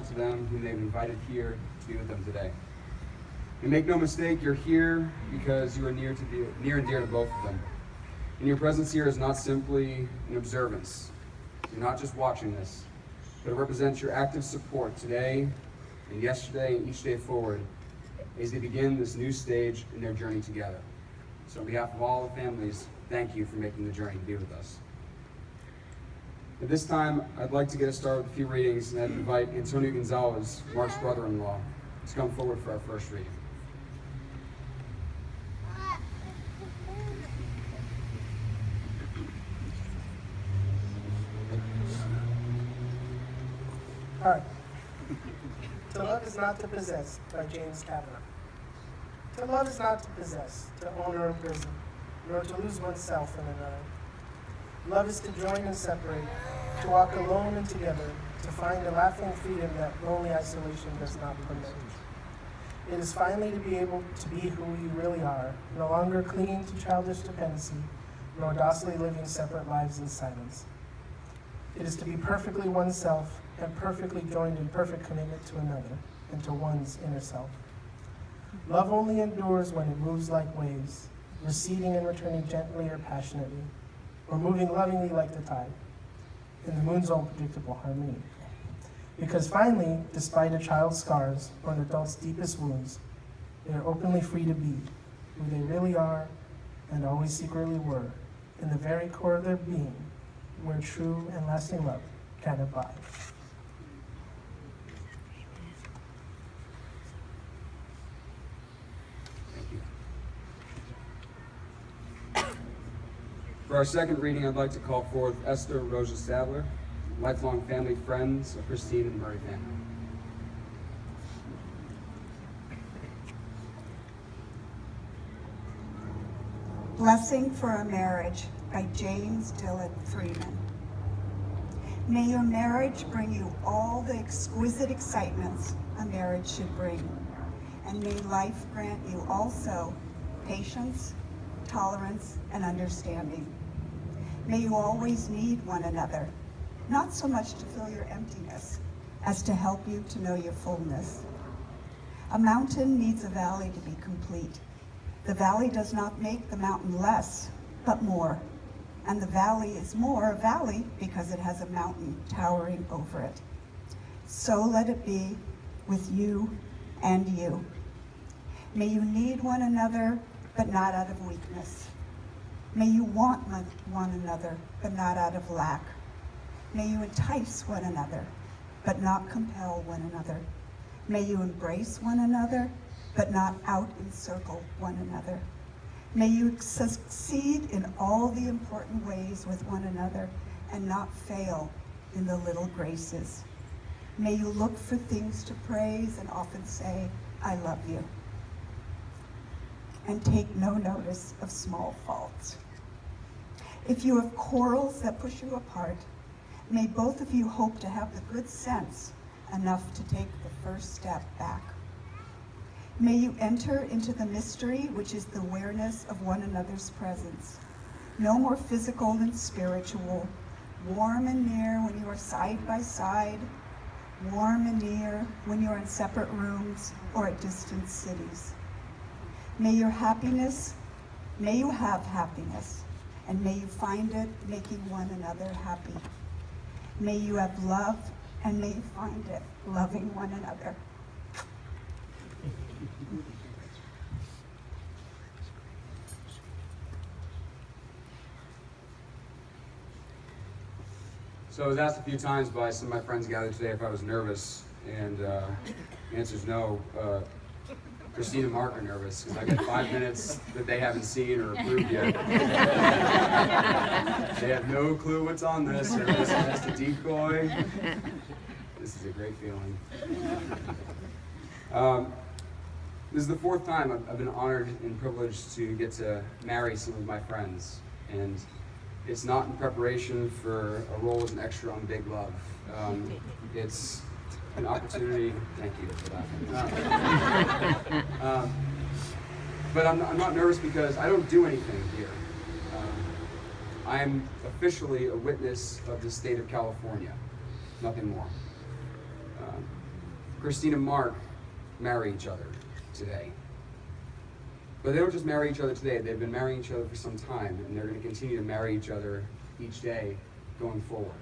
to them whom they've invited here to be with them today. And make no mistake, you're here because you are near and dear to both of them. And your presence here is not simply an observance. You're not just watching this, but it represents your active support today and yesterday and each day forward as they begin this new stage in their journey together. So on behalf of all the families, thank you for making the journey to be with us. At this time, I'd like to get us started with a few readings, and I'd invite Antonio Gonzalez, Mark's brother-in-law, to come forward for our first reading. All right. To love is not to possess, by James Kavanaugh. To love is not to possess, to own or imprison, nor to lose oneself in another. Love is to join and separate, to walk alone and together, to find a laughing freedom that lonely isolation does not permit. It is finally to be able to be who you really are, no longer clinging to childish dependency, nor docilely living separate lives in silence. It is to be perfectly oneself and perfectly joined in perfect commitment to another and to one's inner self. Love only endures when it moves like waves, receding and returning gently or passionately, or moving lovingly like the tide, in the moon's own predictable harmony. Because finally, despite a child's scars or an adult's deepest wounds, they are openly free to be who they really are and always secretly were, in the very core of their being, where true and lasting love can abide. For our second reading, I'd like to call forth Esther Rosa Sadler, lifelong family friends of Christine and Murray family. Blessing for a Marriage by James Dillon Freeman. May your marriage bring you all the exquisite excitements a marriage should bring, and may life grant you also patience, tolerance, and understanding. May you always need one another, not so much to fill your emptiness as to help you to know your fullness. A mountain needs a valley to be complete. The valley does not make the mountain less, but more. And the valley is more a valley because it has a mountain towering over it. So let it be with you and you. May you need one another, but not out of weakness. May you want one another, but not out of lack. May you entice one another, but not compel one another. May you embrace one another, but not out-encircle one another. May you succeed in all the important ways with one another and not fail in the little graces. May you look for things to praise and often say, I love you. And take no notice of small faults. If you have quarrels that push you apart, may both of you hope to have the good sense enough to take the first step back. May you enter into the mystery, which is the awareness of one another's presence. No more physical than spiritual, warm and near when you are side by side, warm and near when you are in separate rooms or at distant cities. May you have happiness, and may you find it making one another happy. May you have love, and may you find it loving one another. So I was asked a few times by some of my friends gathered today if I was nervous, and the answer is no. Christine and Mark are nervous because I got 5 minutes that they haven't seen or approved yet. They have no clue what's on this, or this is just a decoy. This is a great feeling. This is the fourth time I've been honored and privileged to get to marry some of my friends, and it's not in preparation for a role as an extra on Big Love. It's an opportunity. Thank you for that. But I'm not nervous because I don't do anything here. I'm officially a witness of the state of California, nothing more. Christine and Mark marry each other today. But they don't just marry each other today, they've been marrying each other for some time, and they're going to continue to marry each other each day going forward.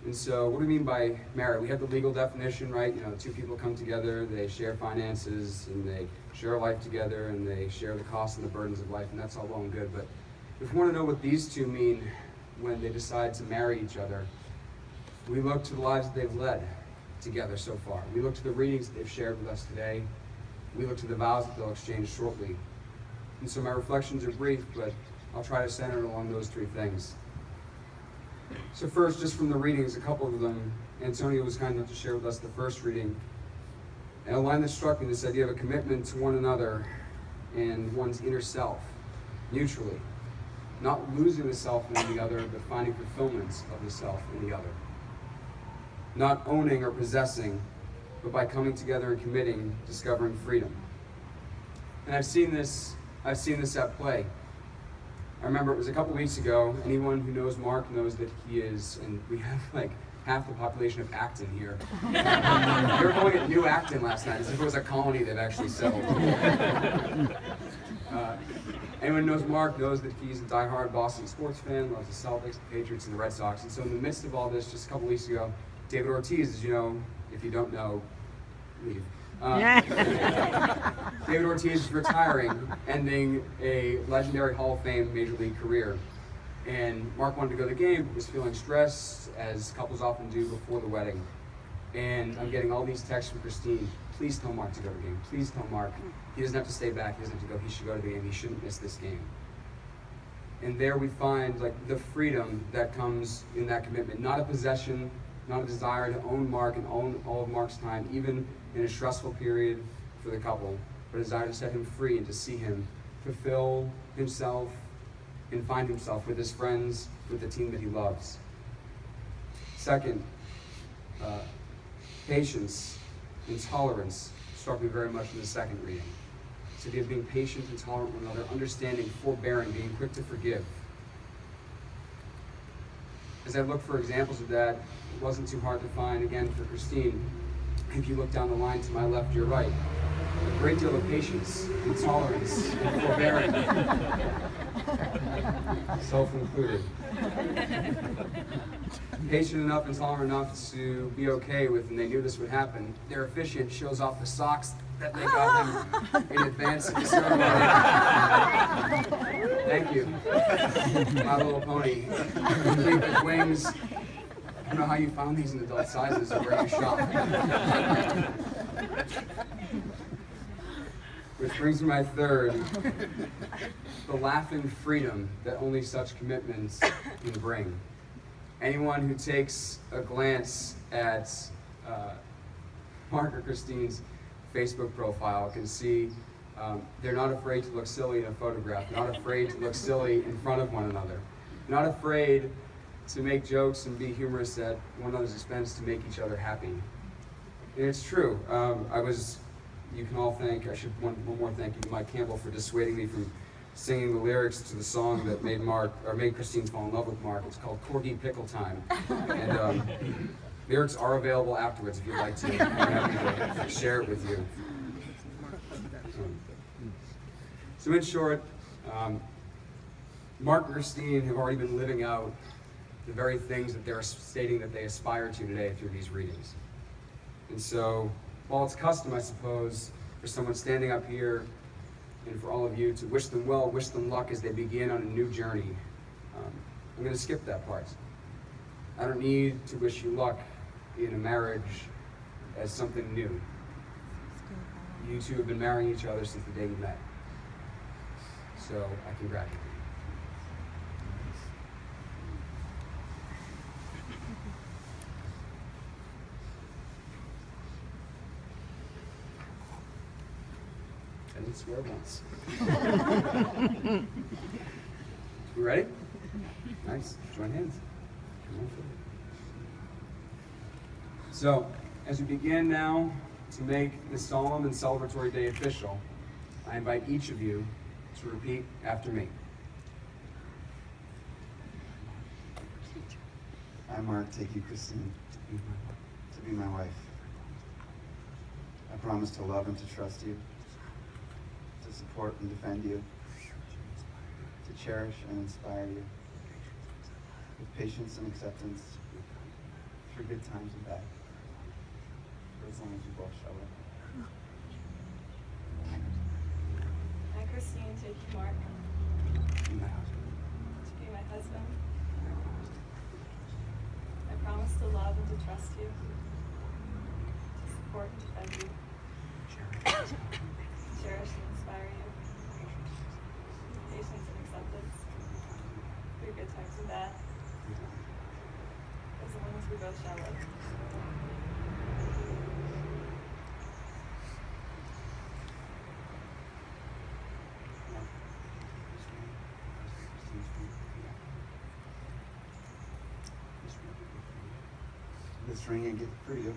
And so what do we mean by marry? We have the legal definition, right? You know, two people come together, they share finances, and they share life together, and they share the costs and the burdens of life, and that's all well and good. But if we want to know what these two mean when they decide to marry each other, we look to the lives that they've led together so far. We look to the readings that they've shared with us today. We look to the vows that they'll exchange shortly. And so my reflections are brief, but I'll try to center it along those three things. So first, just from the readings, a couple of them, Antonio was kind enough to share with us the first reading. And a line that struck me, this idea of a commitment to one another and one's inner self, mutually. Not losing the self in the other, but finding fulfillment of the self in the other. Not owning or possessing, but by coming together and committing, discovering freedom. And I've seen this at play. I remember it was a couple weeks ago. Anyone who knows Mark knows that he is, and we have like half the population of Acton here. They were calling it New Acton last night, as if it was a colony they've actually settled. Anyone who knows Mark knows that he's a diehard Boston sports fan, loves the Celtics, the Patriots, and the Red Sox. And so in the midst of all this, just a couple weeks ago, David Ortiz, as you know, if you don't know, leave. David Ortiz is retiring, ending a legendary Hall of Fame Major League career. And Mark wanted to go to the game, but was feeling stressed, as couples often do before the wedding. And I'm getting all these texts from Christine. Please tell Mark to go to the game. Please tell Mark. He doesn't have to stay back. He doesn't have to go. He should go to the game. He shouldn't miss this game. And there we find like the freedom that comes in that commitment. Not a possession, not a desire to own Mark and own all of Mark's time, even in a stressful period for the couple, but a desire to set him free and to see him fulfill himself and find himself with his friends, with the team that he loves. Second, patience and tolerance struck me very much in the second reading. This idea of being patient and tolerant with one another, understanding, forbearing, being quick to forgive. As I look for examples of that, it wasn't too hard to find, again, for Christine. If you look down the line to my left, your right, a great deal of patience and tolerance and forbearing, self-included. Patient enough and tolerant enough to be okay with, and they knew this would happen. Their officiant shows off the socks that they got him in advance of the ceremony. Thank you. My Little Pony. Complete with wings. I don't know how you found these in adult sizes or where you shop. Which brings me to my third, the laughing freedom that only such commitments can bring. Anyone who takes a glance at Mark or Christine's Facebook profile can see they're not afraid to look silly in a photograph, not afraid to look silly in front of one another, not afraid to make jokes and be humorous at one another's expense to make each other happy. And it's true. You can all thank, I should one more thank you to Mike Campbell for dissuading me from singing the lyrics to the song that made Christine fall in love with Mark. It's called Corgi Pickle Time. And lyrics are available afterwards if you'd like to. I'm happy to share it with you. So in short, Mark and Christine have already been living out the very things that they're stating that they aspire to today through these readings. And so, while it's custom, I suppose, for someone standing up here and for all of you to wish them well, wish them luck as they begin on a new journey, I'm going to skip that part. I don't need to wish you luck in a marriage as something new. You two have been marrying each other since the day you met. So I congratulate you. I didn't swear once. You ready? Nice. Join hands. So, as we begin now to make this solemn and celebratory day official, I invite each of you to repeat after me. I, Mark, take you, Christine, to be my wife. promise to love and to trust you, to support and defend you, to cherish and inspire you, with patience and acceptance, through good times and bad, for as long as you both shall live. I, Christine Jakey Mark, Be my husband. to be my husband. I promise to love and to trust you, to support and defend you, cherish and inspire you, with patience and acceptance, through good times and bad, as long as we both shall live. This ring I get for you.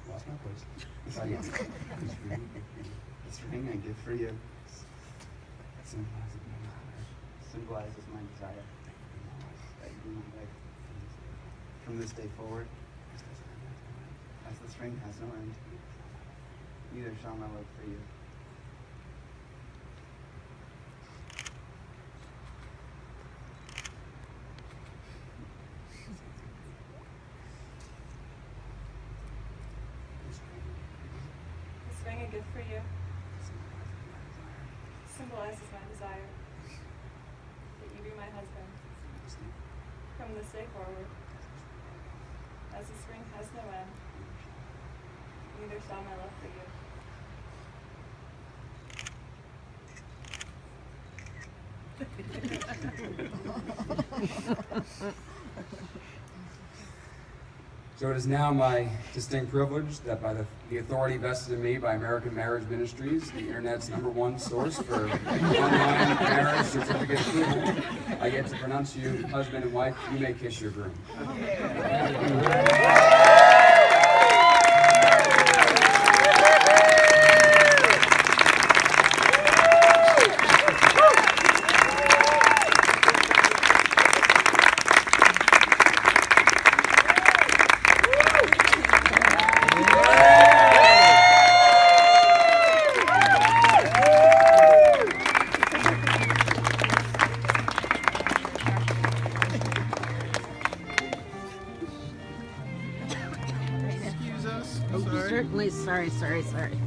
Lost my place. This ring I give for you Symbolizes my desire. symbolizes my desire that you be my wife. From this day forward, as this ring has no end, neither shall my love for you. This ring I give for you symbolizes my desire that you be my husband. From this day forward, as this ring has no end, neither shall my love for you. So it is now my distinct privilege that by the authority vested in me by American Marriage Ministries, the internet's #1 source for online marriage certificate approval, I get to pronounce you husband and wife. You may kiss your groom. Certainly, sorry.